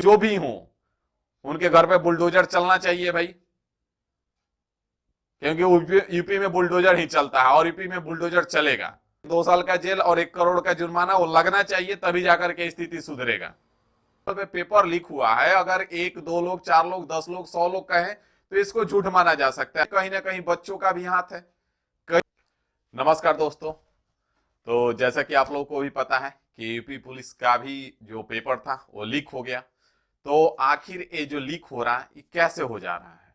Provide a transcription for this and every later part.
जो भी हो उनके घर पे बुलडोजर चलना चाहिए भाई, क्योंकि यूपी में बुलडोजर ही चलता है और यूपी में बुलडोजर चलेगा। 2 साल का जेल और 1 करोड़ का जुर्माना वो लगना चाहिए, तभी जाकर के स्थिति सुधरेगा। पे पेपर लीक हुआ है, अगर 1 2 लोग 4 लोग 10 लोग 100 लोग कहें तो इसको झूठ माना जा सकता है। कहीं ना कहीं बच्चों का भी हाथ है। नमस्कार दोस्तों, तो जैसा कि आप लोगों को भी पता है कि यूपी पुलिस का भी जो पेपर था वो लीक हो गया। तो आखिर ये जो लीक हो रहा है ये कैसे हो जा रहा है?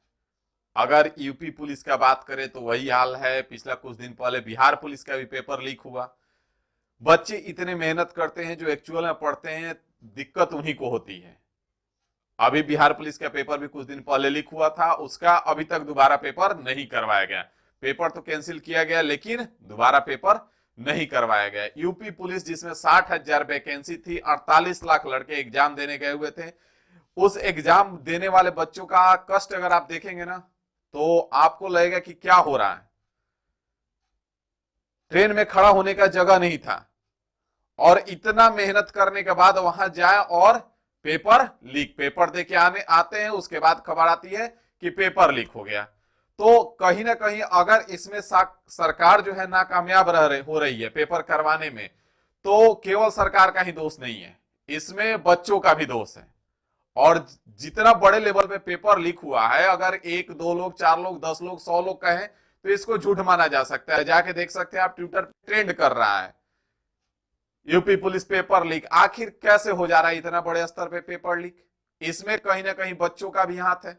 अगर यूपी पुलिस का बात करें तो वही हाल है। पिछला कुछ दिन पहले बिहार पुलिस का भी पेपर लीक हुआ। बच्चे इतने मेहनत करते हैं, जो एक्चुअल में पढ़ते हैं, दिक्कत उन्हीं को होती है। अभी बिहार पुलिस का पेपर भी कुछ दिन पहले लीक हुआ था, उसका अभी तक दोबारा पेपर नहीं करवाया गया। पेपर तो कैंसिल किया गया लेकिन दोबारा पेपर नहीं करवाया गया। यूपी पुलिस जिसमें 60,000 वैकेंसी थी, 48 लाख लड़के एग्जाम देने गए हुए थे, उस एग्जाम देने वाले बच्चों का कष्ट अगर आप देखेंगे ना तो आपको लगेगा कि क्या हो रहा है। ट्रेन में खड़ा होने का जगह नहीं था और इतना मेहनत करने के बाद वहां जाए और पेपर लीक। पेपर दे के आते हैं, उसके बाद खबर आती है कि पेपर लीक हो गया। तो कहीं ना कहीं अगर इसमें सरकार जो है नाकामयाब हो रही है पेपर करवाने में, तो केवल सरकार का ही दोष नहीं है, इसमें बच्चों का भी दोष है। और जितना बड़े लेवल पे पेपर लीक हुआ है, अगर 1 2 लोग 4 लोग 10 लोग 100 लोग कहें तो इसको झूठ माना जा सकता है। जाके देख सकते हैं आप, ट्विटर ट्रेंड कर रहा है यूपी पुलिस पेपर लीक। आखिर कैसे हो जा रहा है इतना बड़े स्तर पे पेपर लीक? इसमें कहीं ना कहीं बच्चों का भी हाथ है।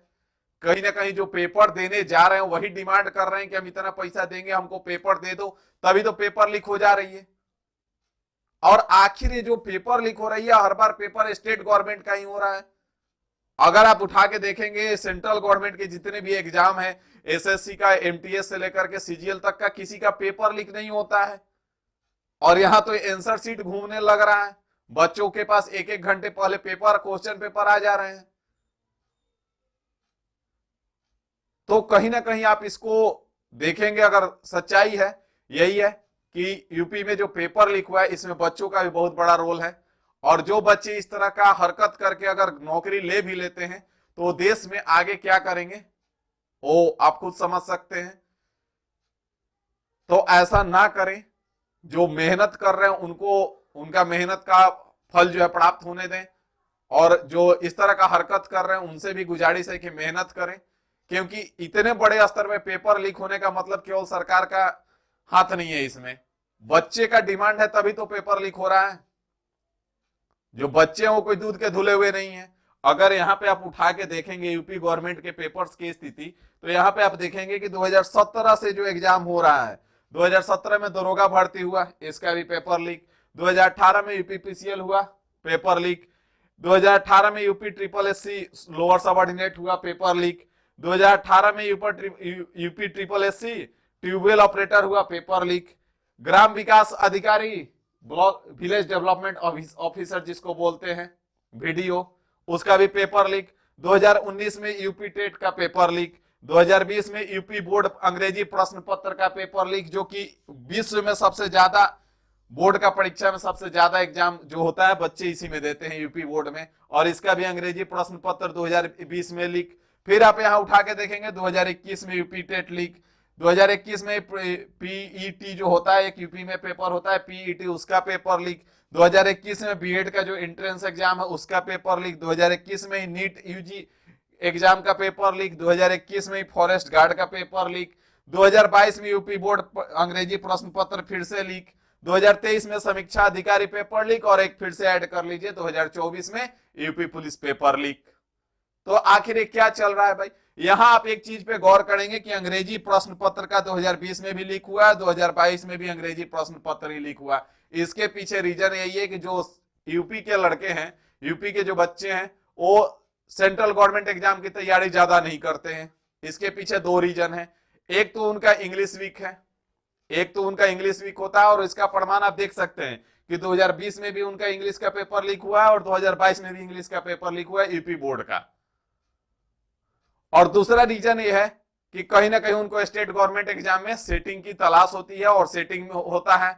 कहीं ना कहीं जो पेपर देने जा रहे हैं वही डिमांड कर रहे हैं कि हम इतना पैसा देंगे, हमको पेपर दे दो, तभी तो पेपर लीक हो जा रही है। और आखिर ये जो पेपर लीक हो रही है, हर बार पेपर स्टेट गवर्नमेंट का ही हो रहा है। अगर आप उठा के देखेंगे सेंट्रल गवर्नमेंट के जितने भी एग्जाम है, एसएससी का, एमटीएस से लेकर के सीजीएल तक का, किसी का पेपर लीक नहीं होता है। और यहां तो आंसर शीट घूमने लग रहा है, बच्चों के पास 1 1 घंटे पहले पेपर, क्वेश्चन पेपर आ जा रहे हैं। तो कहीं ना कहीं आप इसको देखेंगे, अगर सच्चाई है यही है कि यूपी में जो पेपर लीक हुआ है इसमें बच्चों का भी बहुत बड़ा रोल है। और जो बच्चे इस तरह का हरकत करके अगर नौकरी ले भी लेते हैं तो देश में आगे क्या करेंगे वो आप खुद समझ सकते हैं। तो ऐसा ना करें, जो मेहनत कर रहे हैं उनको उनका मेहनत का फल जो है प्राप्त होने दें, और जो इस तरह का हरकत कर रहे हैं उनसे भी गुजारिश है कि मेहनत करें। क्योंकि इतने बड़े स्तर में पेपर लीक होने का मतलब केवल सरकार का हाथ नहीं है, इसमें बच्चे का डिमांड है तभी तो पेपर लीक हो रहा है। जो बच्चे हैं वो कोई दूध के धुले हुए नहीं है। अगर यहाँ पे आप उठा के देखेंगे यूपी गवर्नमेंट के पेपर्स की स्थिति, तो यहाँ पे आप देखेंगे कि 2017 से जो एग्जाम हो रहा है, 2017 में दरोगा भर्ती हुआ, इसका भी पेपर लीक। 2018 में यूपीपीसीएल हुआ, पेपर लीक। 2018 में UP triple SC lower subordinate हुआ, पेपर लीक। 2018 में UP triple SC tubewell operator हुआ, पेपर लीक। ग्राम विकास अधिकारी, ब्लॉक विलेज डेवलपमेंट ऑफिसर जिसको बोलते हैं, वीडीओ, उसका भी पेपर लीक। 2019 में यूपी टेट का पेपर लीक। 2020 में यूपी बोर्ड अंग्रेजी प्रश्न पत्र का पेपर लीक, जो कि विश्व में सबसे ज्यादा बोर्ड का परीक्षा में सबसे ज्यादा एग्जाम जो होता है बच्चे इसी में देते हैं, यूपी बोर्ड में, और इसका भी अंग्रेजी प्रश्न पत्र 2020 में लीक। फिर आप यहां उठा के देखेंगे 2021 में यूपी टेट लीक। 2021 में पीईटी जो होता है, एक यूपी में पेपर होता है पीईटी, उसका पेपर लीक। 2021 में बीएड का जो एंट्रेंस एग्जाम है उसका पेपर लीक। 2021 में ही नीट यूजी एग्जाम का पेपर लीक। 2021 में ही फॉरेस्ट गार्ड का पेपर लीक। 2022 में यूपी बोर्ड अंग्रेजी प्रश्न पत्र फिर से लीक। 2023 में समीक्षा अधिकारी पेपर लीक, और एक फिर से ऐड कर लीजिए 2024 में यूपी पुलिस पेपर लीक। तो आखिर ये क्या चल रहा है भाई? यहां आप एक चीज पे गौर करेंगे कि अंग्रेजी प्रश्न पत्र का 2020 में भी लीक हुआ है, 2022 में भी अंग्रेजी प्रश्न पत्र ही लीक हुआ। इसके पीछे रीजन यही है कि जो यूपी के लड़के हैं, यूपी के जो बच्चे हैं, वो सेंट्रल गवर्नमेंट एग्जाम की तैयारी ज्यादा नहीं करते हैं। इसके पीछे 2 रीजन है। एक तो उनका इंग्लिश वीक है, एक तो उनका इंग्लिश वीक होता है, और इसका प्रमाण आप देख सकते हैं कि 2020 में भी उनका इंग्लिश का पेपर लीक हुआ है और 2022 में भी इंग्लिश का पेपर लीक हुआ है यूपी बोर्ड का। और दूसरा रीजन ये है कि कहीं ना कहीं उनको स्टेट गवर्नमेंट एग्जाम में सेटिंग की तलाश होती है, और सेटिंग में होता है।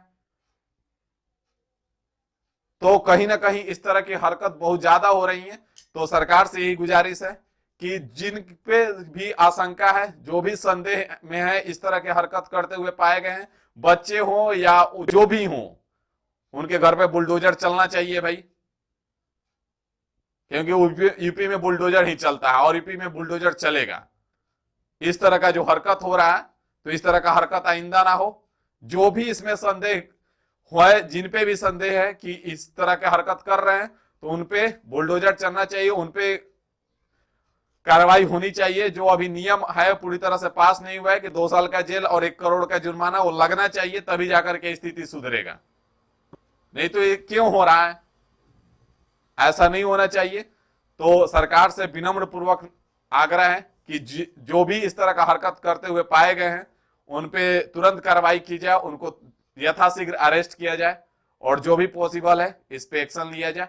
तो कहीं ना कहीं इस तरह की हरकत बहुत ज्यादा हो रही है। तो सरकार से यही गुजारिश है कि जिन पे भी आशंका है, जो भी संदेह में है, इस तरह के हरकत करते हुए पाए गए हैं, बच्चे हो या जो भी हो, उनके घर पे बुलडोजर चलना चाहिए भाई, क्योंकि यूपी में बुलडोजर ही चलता है और यूपी में बुलडोजर चलेगा। इस तरह का जो हरकत हो रहा है, तो इस तरह का हरकत आइंदा ना हो। जो भी इसमें संदेह हुआ है, जिन पे भी संदेह है कि इस तरह के हरकत कर रहे हैं, तो उनपे बुलडोजर चलना चाहिए, उनपे कार्रवाई होनी चाहिए। जो अभी नियम है पूरी तरह से पास नहीं हुआ है कि 2 साल का जेल और 1 करोड़ का जुर्माना, वो लगना चाहिए, तभी जाकर के स्थिति सुधरेगा। नहीं तो ये क्यों हो रहा है, ऐसा नहीं होना चाहिए। तो सरकार से विनम्र पूर्वक आग्रह है कि जो भी इस तरह का हरकत करते हुए पाए गए हैं, उन पे तुरंत कार्रवाई की जाए, उनको यथाशीघ्र अरेस्ट किया जाए और जो भी पॉसिबल है इस पे एक्शन लिया जाए।